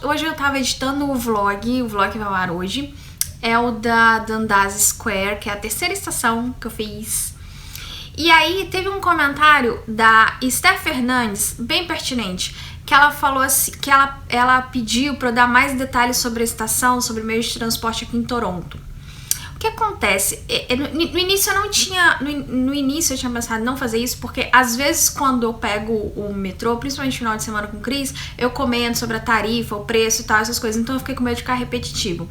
Hoje eu tava editando o vlog vai ao ar hoje. É o da Dundas Square, que é a terceira estação que eu fiz. E aí teve um comentário da Esther Fernandes, bem pertinente, que ela falou assim, que ela pediu pra eu dar mais detalhes sobre a estação, sobre meios de transporte aqui em Toronto. O que acontece? No início eu não tinha. No início eu tinha pensado em não fazer isso, porque às vezes quando eu pego o metrô, principalmente no final de semana com o Cris, eu comento sobre a tarifa, o preço e tal, essas coisas, então eu fiquei com medo de ficar repetitivo.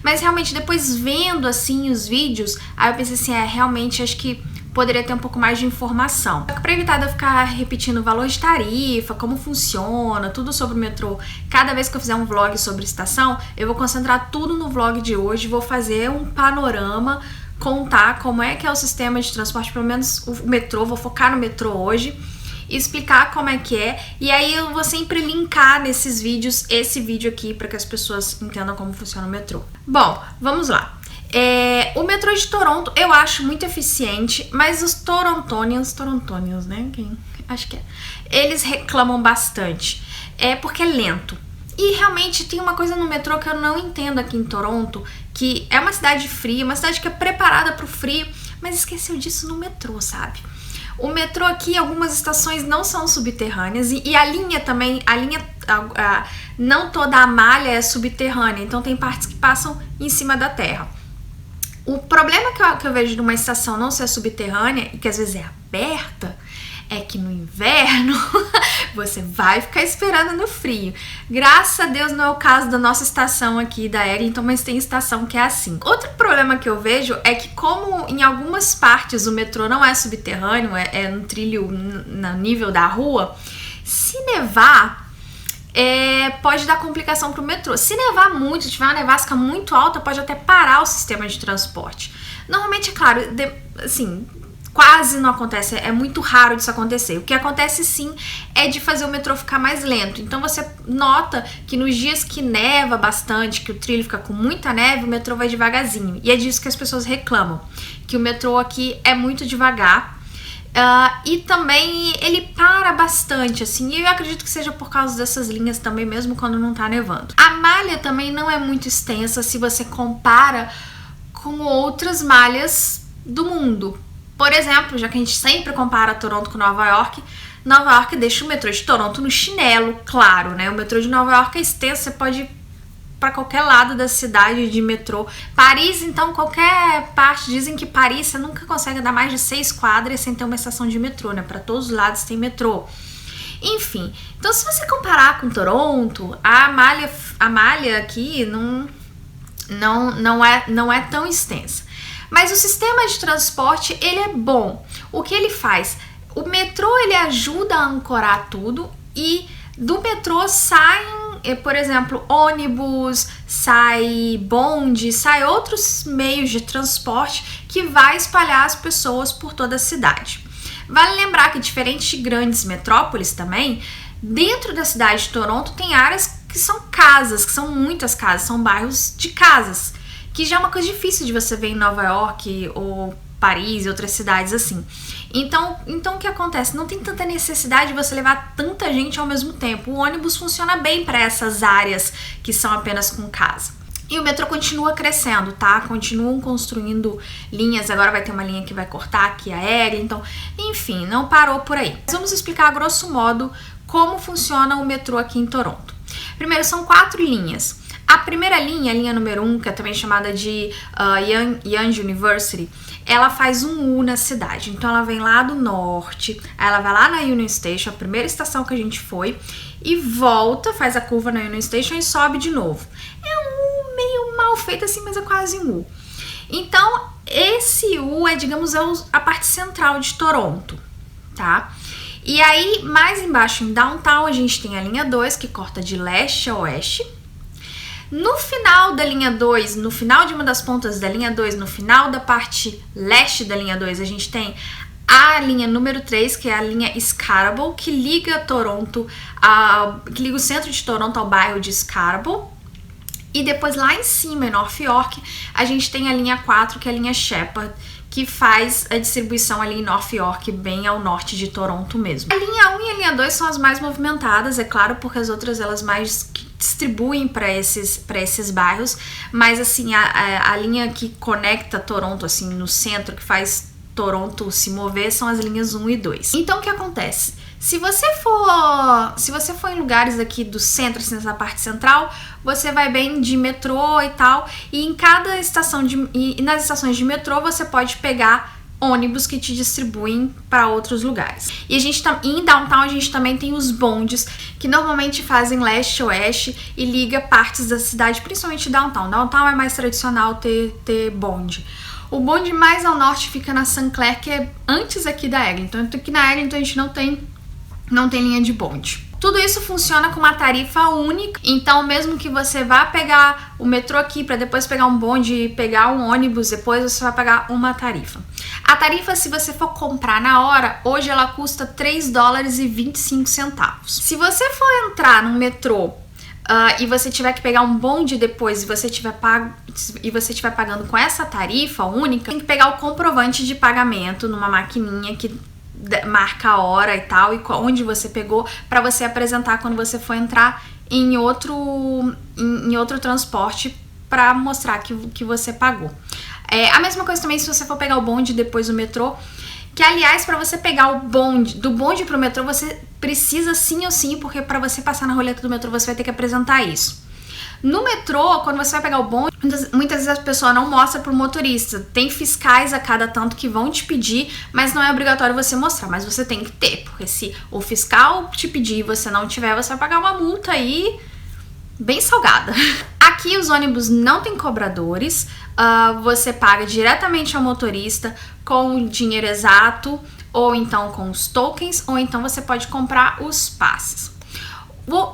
Mas realmente, depois vendo assim os vídeos, aí eu pensei assim, realmente acho que poderia ter um pouco mais de informação. Para evitar de eu ficar repetindo o valor de tarifa, como funciona, tudo sobre o metrô, cada vez que eu fizer um vlog sobre estação, eu vou concentrar tudo no vlog de hoje, vou fazer um panorama, contar como é que é o sistema de transporte, pelo menos o metrô, vou focar no metrô hoje, explicar como é que é, e aí eu vou sempre linkar nesses vídeos esse vídeo aqui para que as pessoas entendam como funciona o metrô. Bom, vamos lá. O metrô de Toronto eu acho muito eficiente, mas os torontonians, né? Acho que é. Eles reclamam bastante. Porque é lento. E realmente tem uma coisa no metrô que eu não entendo aqui em Toronto, que é uma cidade fria, uma cidade que é preparada pro frio, mas esqueceu disso no metrô, sabe? O metrô aqui, algumas estações não são subterrâneas e a linha também, não toda a malha é subterrânea, então tem partes que passam em cima da terra. O problema que eu vejo de uma estação não ser subterrânea e que às vezes é aberta é que no inverno você vai ficar esperando no frio. Graças a Deus não é o caso da nossa estação aqui da Eglinton, mas tem estação que é assim. Outro problema que eu vejo é que como em algumas partes o metrô não é subterrâneo, é no trilho no nível da rua, se nevar pode dar complicação pro metrô. Se nevar muito, tiver uma nevasca muito alta, pode até parar o sistema de transporte. Normalmente, é claro, assim, quase não acontece, é muito raro disso acontecer. O que acontece sim é de fazer o metrô ficar mais lento. Então você nota que nos dias que neva bastante, que o trilho fica com muita neve, o metrô vai devagarzinho. E é disso que as pessoas reclamam, que o metrô aqui é muito devagar. E também ele para bastante, assim, e eu acredito que seja por causa dessas linhas também, mesmo quando não tá nevando. A malha também não é muito extensa se você compara com outras malhas do mundo. Por exemplo, já que a gente sempre compara Toronto com Nova York deixa o metrô de Toronto no chinelo, claro, né? O metrô de Nova York é extenso, você pode ir para qualquer lado da cidade de metrô. Paris, então, qualquer parte, dizem que Paris você nunca consegue dar mais de 6 quadras sem ter uma estação de metrô, né? Para todos os lados tem metrô. Enfim, então se você comparar com Toronto, a malha aqui não é tão extensa. Mas o sistema de transporte, ele é bom. O que ele faz? O metrô, ele ajuda a ancorar tudo e do metrô saem, por exemplo, ônibus, sai bonde, sai outros meios de transporte que vai espalhar as pessoas por toda a cidade. Vale lembrar que, diferente de grandes metrópoles também, dentro da cidade de Toronto tem áreas que são casas, que são muitas casas, são bairros de casas, que já é uma coisa difícil de você ver em Nova York ou Paris e outras cidades assim. Então o que acontece? Não tem tanta necessidade de você levar tanta gente ao mesmo tempo. O ônibus funciona bem para essas áreas que são apenas com casa. E o metrô continua crescendo, tá? Continuam construindo linhas, agora vai ter uma linha que vai cortar aqui a Eglinton. Enfim, não parou por aí. Mas vamos explicar a grosso modo como funciona o metrô aqui em Toronto. Primeiro, são 4 linhas. A primeira linha, a linha número 1, que é também chamada de Yonge University, ela faz um U na cidade. Então ela vem lá do norte, aí ela vai lá na Union Station, a primeira estação que a gente foi, e volta, faz a curva na Union Station e sobe de novo. É um U meio mal feito assim, mas é quase um U. Então, esse U é, digamos, a parte central de Toronto, tá? E aí, mais embaixo em Downtown, a gente tem a linha 2, que corta de leste a oeste. No final da linha 2, no final de uma das pontas da linha 2, no final da parte leste da linha 2, a gente tem a linha número 3, que é a linha Scarborough, que liga Toronto, que liga o centro de Toronto ao bairro de Scarborough. E depois lá em cima, em North York, a gente tem a linha 4, que é a linha Sheppard, que faz a distribuição ali em North York, bem ao norte de Toronto mesmo. A linha 1 e a linha 2 são as mais movimentadas, é claro, porque as outras elas mais distribuem para esses bairros, mas assim, a linha que conecta Toronto, assim, no centro, que faz Toronto se mover, são as linhas 1 e 2. Então, o que acontece? Se você for em lugares aqui do centro, assim, nessa parte central, você vai bem de metrô e tal, e em cada estação e nas estações de metrô você pode pegar ônibus que te distribuem para outros lugares. E a gente em Downtown a gente também tem os bondes, que normalmente fazem leste-oeste e liga partes da cidade, principalmente Downtown. Downtown é mais tradicional ter bonde. O bonde mais ao norte fica na St. Clair, que é antes aqui da Eglinton. Então aqui na Eglinton a gente não tem linha de bonde. Tudo isso funciona com uma tarifa única, então mesmo que você vá pegar o metrô aqui para depois pegar um bonde e pegar um ônibus, depois você vai pagar uma tarifa. A tarifa, se você for comprar na hora, hoje ela custa $3,25. Se você for entrar no metrô e você tiver que pegar um bonde depois e você tiver pagando com essa tarifa única, tem que pegar o comprovante de pagamento numa maquininha que marca a hora e tal, e onde você pegou, para você apresentar quando você for entrar em outro transporte, para mostrar que você pagou. A mesma coisa também se você for pegar o bonde depois do metrô, que aliás, para você pegar o bonde, do bonde pro metrô, você precisa sim ou sim, porque para você passar na roleta do metrô você vai ter que apresentar isso. No metrô, quando você vai pegar o bonde, muitas vezes a pessoa não mostra pro motorista. Tem fiscais a cada tanto que vão te pedir, mas não é obrigatório você mostrar, mas você tem que ter, porque se o fiscal te pedir e você não tiver, você vai pagar uma multa aí bem salgada. Aqui os ônibus não tem cobradores, você paga diretamente ao motorista com o dinheiro exato, ou então com os tokens, ou então você pode comprar os passes.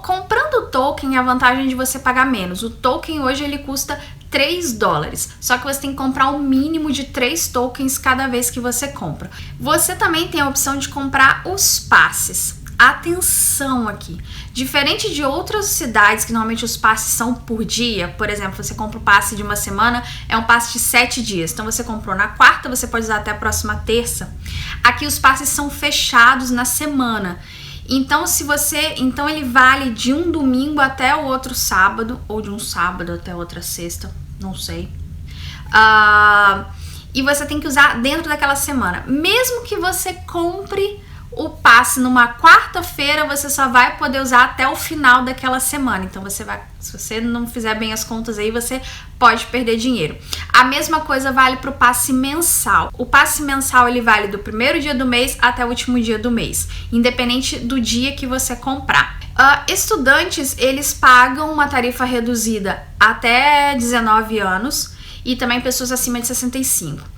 Comprando o token, a vantagem de você pagar menos. O token hoje ele custa $3, só que você tem que comprar um mínimo de 3 tokens cada vez que você compra. Você também tem a opção de comprar os passes. Atenção aqui, diferente de outras cidades que normalmente os passes são por dia, por exemplo, você compra o passe de uma semana, é um passe de 7 dias, então você comprou na quarta, você pode usar até a próxima terça. Aqui os passes são fechados na semana. Então, então ele vale de um domingo até o outro sábado, ou de um sábado até outra sexta, não sei. E você tem que usar dentro daquela semana. Mesmo que você compre o passe numa quarta-feira, você só vai poder usar até o final daquela semana. Então se você não fizer bem as contas aí, você pode perder dinheiro. A mesma coisa vale para o passe mensal. O passe mensal ele vale do primeiro dia do mês até o último dia do mês, independente do dia que você comprar. Estudantes, eles pagam uma tarifa reduzida até 19 anos e também pessoas acima de 65.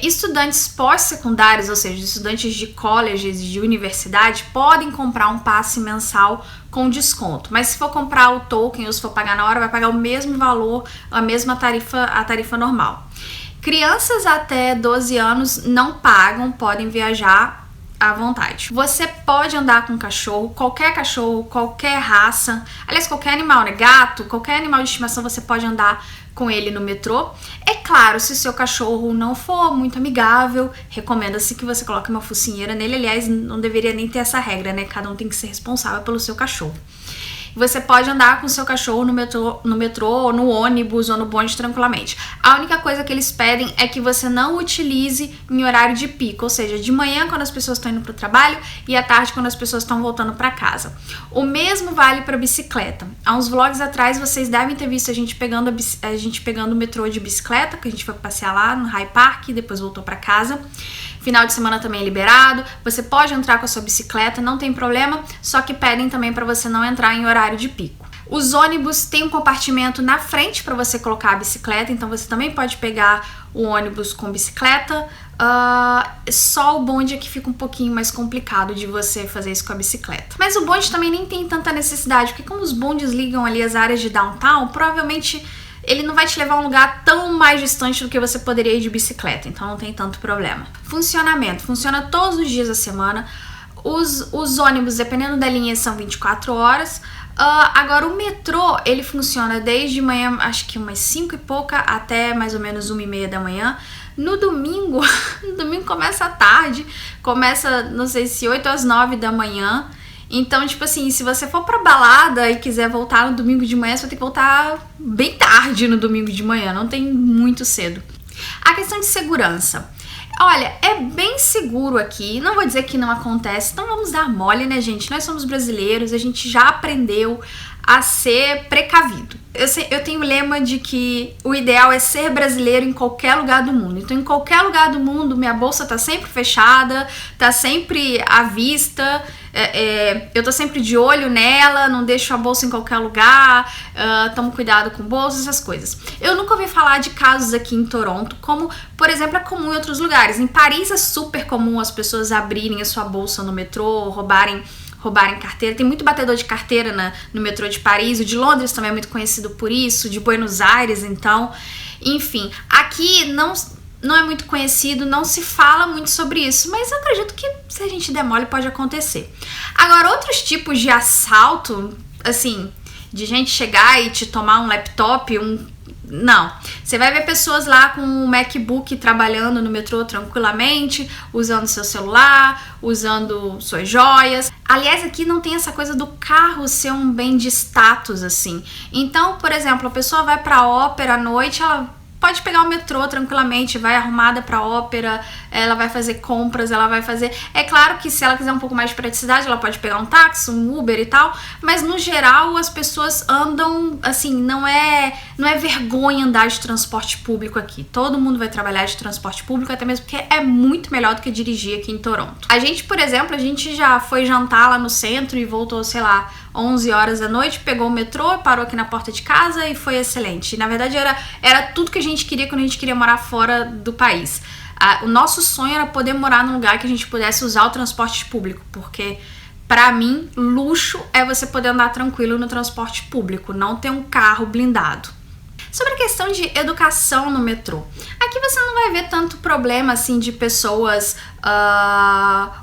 Estudantes pós-secundários, ou seja, estudantes de colleges e de universidade, podem comprar um passe mensal com desconto, mas se for comprar o token ou se for pagar na hora, vai pagar o mesmo valor, a mesma tarifa, a tarifa normal. Crianças até 12 anos não pagam, podem viajar à vontade. Você pode andar com cachorro, qualquer raça, aliás, qualquer animal, né? Gato, qualquer animal de estimação você pode andar com ele no metrô. É claro, se o seu cachorro não for muito amigável, recomenda-se que você coloque uma focinheira nele. Aliás, não deveria nem ter essa regra, né? Cada um tem que ser responsável pelo seu cachorro. Você pode andar com o seu cachorro no metrô, no ônibus ou no bonde tranquilamente. A única coisa que eles pedem é que você não utilize em horário de pico, ou seja, de manhã quando as pessoas estão indo para o trabalho e à tarde quando as pessoas estão voltando para casa. O mesmo vale para bicicleta. Há uns vlogs atrás vocês devem ter visto a gente pegando o metrô de bicicleta, que a gente foi passear lá no High Park e depois voltou para casa. Final de semana também é liberado, você pode entrar com a sua bicicleta, não tem problema, só que pedem também para você não entrar em horário de pico. Os ônibus têm um compartimento na frente para você colocar a bicicleta, então você também pode pegar o ônibus com bicicleta. Só o bonde é que fica um pouquinho mais complicado de você fazer isso com a bicicleta. Mas o bonde também nem tem tanta necessidade, porque como os bondes ligam ali as áreas de downtown, provavelmente ele não vai te levar a um lugar tão mais distante do que você poderia ir de bicicleta, então não tem tanto problema. Funcionamento, funciona todos os dias da semana. Os ônibus, dependendo da linha, são 24 horas. Agora o metrô, ele funciona desde manhã, acho que umas 5 e pouca, até mais ou menos 1h30 da manhã. No domingo começa à tarde, começa, não sei se 8 às 9 da manhã. Então, tipo assim, se você for pra balada e quiser voltar no domingo de manhã, você vai ter que voltar bem tarde no domingo de manhã, não tem muito cedo. A questão de segurança. Olha, é bem seguro aqui, não vou dizer que não acontece, então vamos dar mole, né, gente? Nós somos brasileiros, a gente já aprendeu a ser precavido. Eu tenho o lema de que o ideal é ser brasileiro em qualquer lugar do mundo. Então, em qualquer lugar do mundo, minha bolsa tá sempre fechada, tá sempre à vista, eu tô sempre de olho nela, não deixo a bolsa em qualquer lugar, tomo cuidado com bolsas, essas coisas. Eu nunca ouvi falar de casos aqui em Toronto, como, por exemplo, é comum em outros lugares. Em Paris é super comum as pessoas abrirem a sua bolsa no metrô, roubarem carteira. Tem muito batedor de carteira no metrô de Paris. O de Londres também é muito conhecido por isso, de Buenos Aires, então. Enfim, aqui não é muito conhecido, não se fala muito sobre isso, mas eu acredito que se a gente der mole pode acontecer. Agora, outros tipos de assalto, assim, de gente chegar e te tomar um laptop, não. Você vai ver pessoas lá com um MacBook trabalhando no metrô tranquilamente, usando seu celular, usando suas joias. Aliás, aqui não tem essa coisa do carro ser um bem de status, assim. Então, por exemplo, a pessoa vai pra ópera à noite, ela pode pegar o metrô tranquilamente, vai arrumada pra ópera, ela vai fazer compras, ela vai fazer... É claro que se ela quiser um pouco mais de praticidade, ela pode pegar um táxi, um Uber e tal, mas no geral as pessoas andam, assim, não é vergonha andar de transporte público aqui. Todo mundo vai trabalhar de transporte público, até mesmo porque é muito melhor do que dirigir aqui em Toronto. A gente, por exemplo, a gente já foi jantar lá no centro e voltou, sei lá, 11 horas da noite, pegou o metrô, parou aqui na porta de casa e foi excelente. Na verdade, era tudo que a gente queria quando a gente queria morar fora do país. O nosso sonho era poder morar num lugar que a gente pudesse usar o transporte público, porque, pra mim, luxo é você poder andar tranquilo no transporte público, não ter um carro blindado. Sobre a questão de educação no metrô, aqui você não vai ver tanto problema assim de pessoas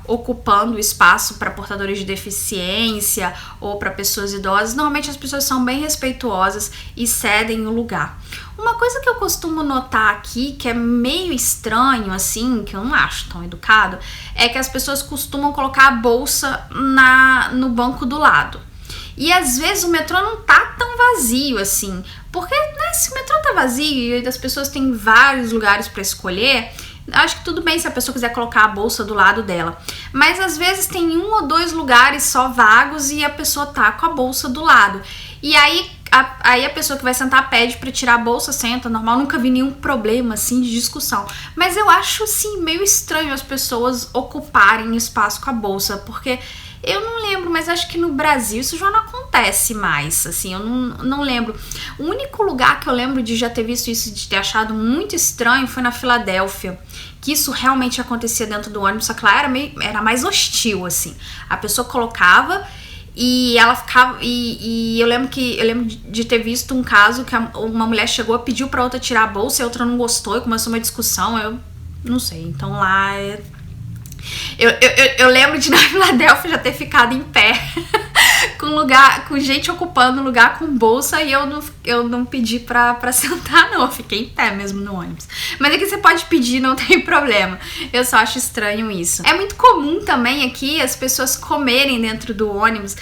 ocupando espaço para portadores de deficiência ou para pessoas idosas. Normalmente as pessoas são bem respeituosas e cedem o lugar. Uma coisa que eu costumo notar aqui, que é meio estranho assim, que eu não acho tão educado, é que as pessoas costumam colocar a bolsa no banco do lado. E às vezes o metrô não tá tão vazio assim, porque, né, se o metrô tá vazio e as pessoas têm vários lugares para escolher, acho que tudo bem se a pessoa quiser colocar a bolsa do lado dela. Mas às vezes tem 1 ou 2 lugares só vagos e a pessoa tá com a bolsa do lado. E aí a pessoa que vai sentar pede pra tirar a bolsa, senta, normal, nunca vi nenhum problema assim de discussão. Mas eu acho assim meio estranho as pessoas ocuparem espaço com a bolsa, porque eu não lembro, mas acho que no Brasil isso já não acontece mais, assim, eu não lembro. O único lugar que eu lembro de já ter visto isso, de ter achado muito estranho, foi na Filadélfia, que isso realmente acontecia dentro do ônibus, só que lá era mais hostil, assim. A pessoa colocava e ela ficava... E eu lembro de ter visto um caso que uma mulher chegou, pediu pra outra tirar a bolsa e a outra não gostou e começou uma discussão, eu não sei, então lá é... Eu lembro de na Filadélfia já ter ficado em pé com gente ocupando lugar com bolsa e eu não pedi pra sentar, não. Eu fiquei em pé mesmo no ônibus. Mas aqui você pode pedir, não tem problema. Eu só acho estranho isso. É muito comum também aqui as pessoas comerem dentro do ônibus,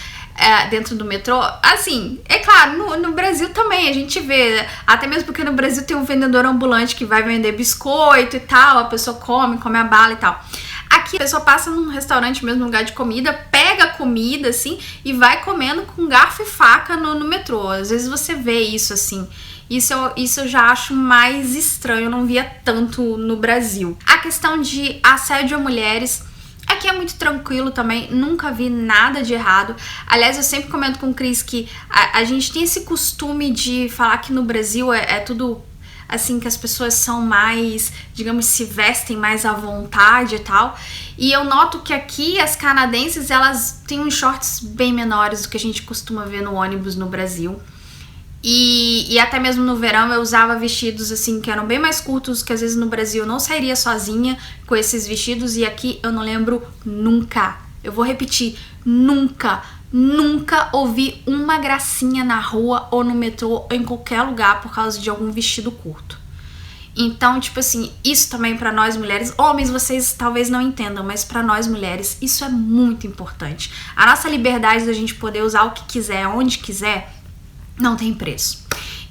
dentro do metrô. Assim, é claro, no Brasil também a gente vê, até mesmo porque no Brasil tem um vendedor ambulante que vai vender biscoito e tal, a pessoa come a bala e tal. Aqui a pessoa passa num restaurante mesmo, num lugar de comida, pega a comida assim e vai comendo com garfo e faca no metrô. Às vezes você vê isso assim. Isso eu já acho mais estranho, eu não via tanto no Brasil. A questão de assédio a mulheres. Aqui aqui é muito tranquilo também, nunca vi nada de errado. Aliás, eu sempre comento com o Cris que a gente tem esse costume de falar que no Brasil é tudo assim, que as pessoas são mais, digamos, se vestem mais à vontade e tal. E eu noto que aqui as canadenses, elas têm uns shorts bem menores do que a gente costuma ver no ônibus no Brasil. E até mesmo no verão eu usava vestidos assim que eram bem mais curtos, que às vezes no Brasil eu não sairia sozinha com esses vestidos, e aqui eu não lembro nunca. Eu vou repetir, nunca ouvi uma gracinha na rua ou no metrô ou em qualquer lugar por causa de algum vestido curto. Então, tipo assim, isso também pra nós mulheres, homens vocês talvez não entendam, mas pra nós mulheres isso é muito importante. A nossa liberdade da gente poder usar o que quiser, onde quiser, não tem preço.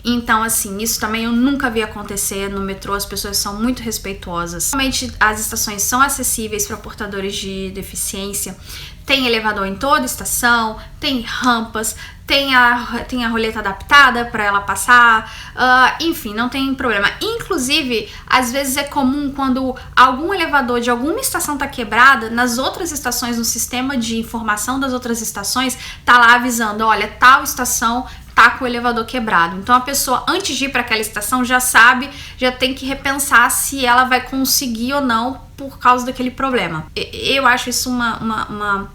Então, assim, isso também eu nunca vi acontecer no metrô, as pessoas são muito respeituosas. Realmente as estações são acessíveis para portadores de deficiência, tem elevador em toda estação, tem rampas, tem a roleta adaptada para ela passar, enfim, não tem problema. Inclusive, às vezes é comum quando algum elevador de alguma estação tá quebrada, nas outras estações, no sistema de informação das outras estações, tá lá avisando, olha, tal estação tá com o elevador quebrado. Então a pessoa, antes de ir para aquela estação, já sabe, já tem que repensar se ela vai conseguir ou não por causa daquele problema. Eu acho isso uma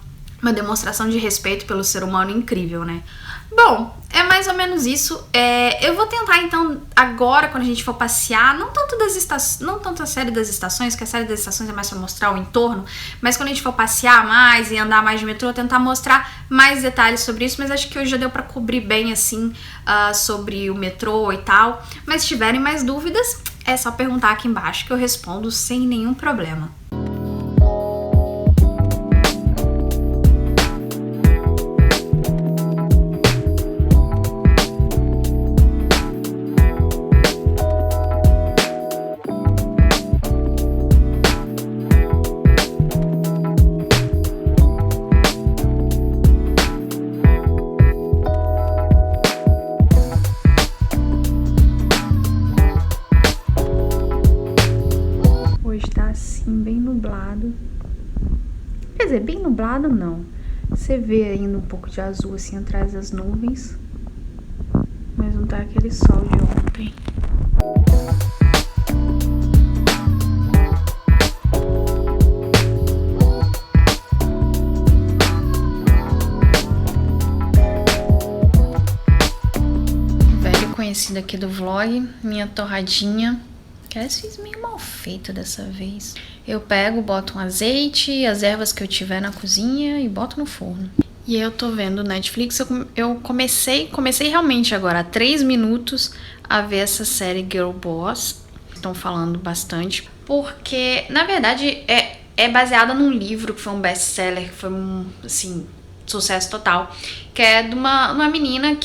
demonstração de respeito pelo ser humano incrível, né? Bom, é mais ou menos isso. Eu vou tentar, então, agora, quando a gente for passear, não tanto a série das estações, que a série das estações é mais pra mostrar o entorno, mas quando a gente for passear mais e andar mais de metrô, tentar mostrar mais detalhes sobre isso, mas acho que hoje já deu pra cobrir bem, assim, sobre o metrô e tal. Mas se tiverem mais dúvidas, é só perguntar aqui embaixo que eu respondo sem nenhum problema. Bem nublado. Quer dizer, bem nublado não. Você vê ainda um pouco de azul assim atrás das nuvens, mas não tá aquele sol de ontem. Velho conhecido aqui do vlog, minha torradinha. Que eu fiz meio mal feito dessa vez. Eu pego, boto um azeite, as ervas que eu tiver na cozinha e boto no forno. E aí eu tô vendo Netflix, eu comecei realmente agora há 3 minutos a ver essa série Girl Boss. Estão falando bastante, porque na verdade é baseada num livro que foi um best-seller, que foi assim, sucesso total. Que é de uma menina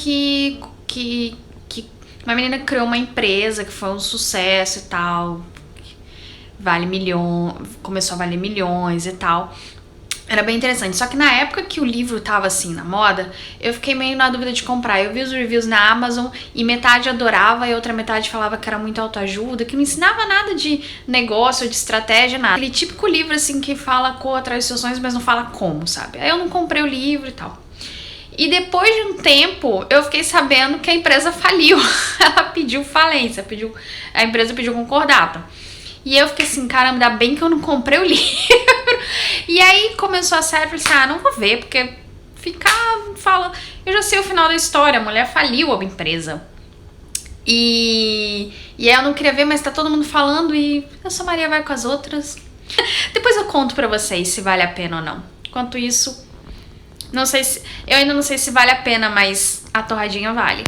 uma menina que criou uma empresa que foi um sucesso e tal, começou a valer milhões e tal. Era bem interessante, só que na época que o livro tava assim na moda, eu fiquei meio na dúvida de comprar. Eu vi os reviews na Amazon e metade adorava e outra metade falava que era muito autoajuda, que não ensinava nada de negócio, de estratégia, nada. Aquele típico livro assim que fala como atrair seus sonhos, mas não fala como, sabe? Aí eu não comprei o livro e tal. E depois de um tempo, eu fiquei sabendo que a empresa faliu. Ela pediu falência, a empresa pediu concordata. E eu fiquei assim, caramba, ainda bem que eu não comprei o livro. E aí começou a série, eu falei assim, não vou ver, porque eu já sei o final da história, a mulher faliu a empresa. E aí eu não queria ver, mas tá todo mundo falando e essa Maria vai com as outras. Depois eu conto pra vocês se vale a pena ou não. Enquanto isso, eu ainda não sei se vale a pena, mas a torradinha vale.